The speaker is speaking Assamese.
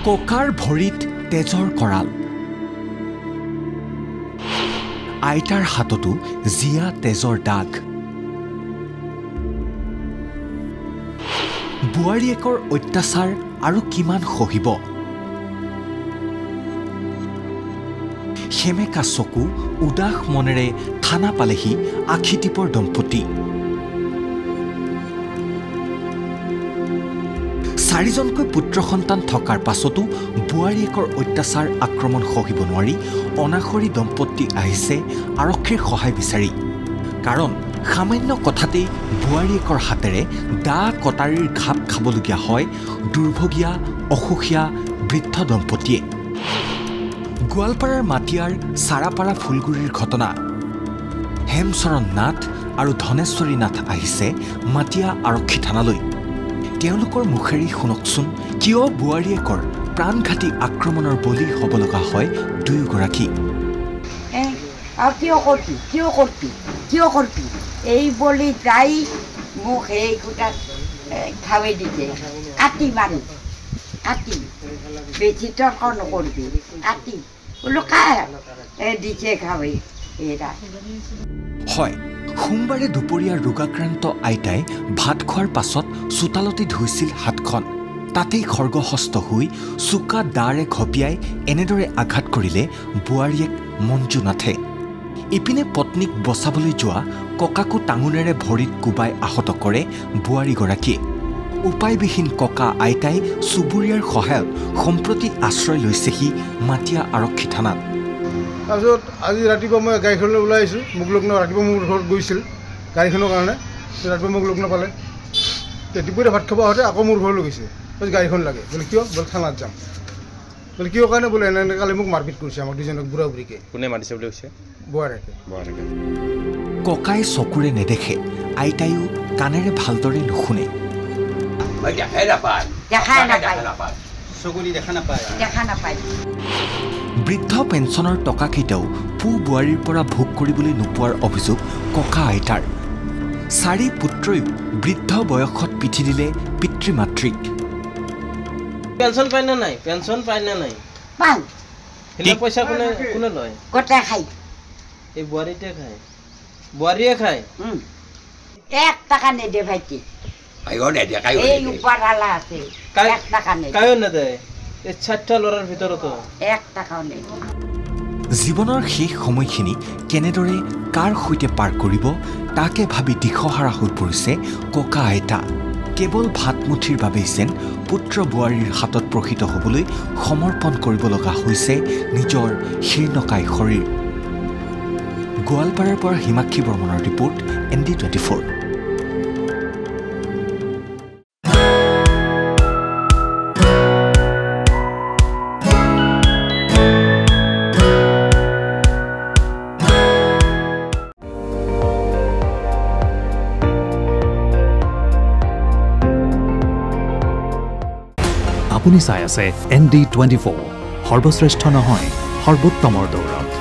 ককাৰ ভৰিত তেজৰ কৰাল আইতাৰ হাততো জিয়া তেজৰ দাগ বুৱাৰীয়েকৰ অত্যাচাৰ আৰু কিমান সহিব সেমেকা চকু উদাস মনেৰে থানা পালেহি আখিটিপৰ দম্পতি চাৰিজনকৈ পুত্ৰ সন্তান থকাৰ পাছতো বুৱাৰীয়েকৰ অত্যাচাৰ আক্ৰমণ সহিব নোৱাৰি অনাখৰী দম্পতি আহিছে আৰক্ষীৰ সহায় বিচাৰি কাৰণ সামান্য কথাতেই বুৱাৰীয়েকৰ হাতেৰে দা কটাৰীৰ ঘাপ খাবলগীয়া হয় দুৰ্ভগীয়া অসুখীয়া বৃদ্ধ দম্পতিয়ে গোৱালপাৰাৰ মাটিয়াৰ চাৰাপাৰা ফুলগুৰিৰ ঘটনা হেমচৰণ নাথ আৰু ধনেশ্বৰী নাথ আহিছে মাটিয়া আৰক্ষী থানালৈ তেওঁলোকৰ মুখেৰে শুনকচোন কিয় বুৱাৰীয়েকৰ প্ৰাণঘাতী আক্ৰমণৰ বলি হ'ব লগা হয় দুয়োগৰাকী কিয় করতি এই বলি তাই মুখ এই গোটাত খাওয়াই দিতে কাটি মারি কাটি বেশি তর্ক নকরবি কাটি বলো খায় দিছে খাওয়াই এরা হয় সোমবাৰে দুপৰীয়া ৰোগাক্ৰান্ত আইতাই ভাত খোৱাৰ পাছত চোতালতে ধুইছিল হাতখন তাতেই খৰ্গহস্ত হৈ চোকা দাৰে ঘপিয়াই এনেদৰে আঘাত কৰিলে বুৱাৰীয়েক মঞ্জু নাথে ইপিনে পত্নীক বচাবলৈ যোৱা ককাকো টাঙোনেৰে ভৰিত কোবাই আহত কৰে বুৱাৰীগৰাকীয়ে উপায়বিহীন ককা আইতাই চুবুৰীয়াৰ সহায়ত সম্প্ৰতি আশ্ৰয় লৈছেহি মাটিয়া আৰক্ষী থানাত তাৰপিছত আজি ৰাতিপুৱা মই গাড়ীখনলৈ ওলাই আহিছোঁ মোক লগ ৰাতিপুৱা মোৰ ঘৰত গৈছিল গাড়ীখনৰ কাৰণে ৰাতিপুৱা মোক লগ নাপালে দুপৰীয়া ভাত খাব আহোঁতে আকৌ মোৰ ঘৰলৈ গৈছে গাড়ীখন লাগে বোলে কিয় বোলে থানাত যাম বোলে কিয় কাৰণে বোলে এনে কালি মোক মাৰপিট কৰিছে আমাক দুজনক বুঢ়া বুঢ়ীকে কোনে মাৰিছে বুলি কৈছে বুৱাৰীয়েকে ককাই চকুৰে নেদেখে আইতাইও কাণেৰে ভালদৰে নুশুনে দেখা নাপায় বৃদ্ধ পেঞ্চনৰ টকাকেইটাও পু বোৱাৰীৰ পৰা ভোগ কৰিবলৈ নোপোৱাৰ অভিযোগ ককা আইতাৰ চাৰি পুত্ৰয়ো বৃদ্ধ বয়সত পিঠি দিলে পিতৃ মাতৃক পেঞ্চন পায় না নাই পেঞ্চন পায় না নাই পাও হিলা পয়সা কোনে লয় গোটা খাই এই বুৱাৰীতে খায় বুৱাৰীয়ে খায় 1 টাকা নেদে ভাইটি এই উপৰালা আছে 1 টাকা নেদে কায়ো নেদে এই 60টা লৰাৰ ভিতৰত 1 টাকাও নেদে জীৱনৰ শেষ সময়খিনি কেনেদৰে কাৰ সৈতে পাৰ কৰিব তাকে ভাবি দিশহাৰা হৈ পৰিছে ককা আইতা কেৱল ভাতমুঠিৰ বাবেই যেন পুত্ৰ বুৱাৰীৰ হাতত প্ৰসিত হ'বলৈ সমৰ্পণ কৰিব লগা হৈছে নিজৰ শীৰ্ণকায় শৰীৰ গোৱালপাৰাৰ পৰা হিমাক্ষী বৰ্মনৰ ৰিপৰ্ট ND24 আপুনি চাই আছে ND24 সৰ্বশ্ৰেষ্ঠ নহয় সৰ্বোত্তমৰ দৌৰত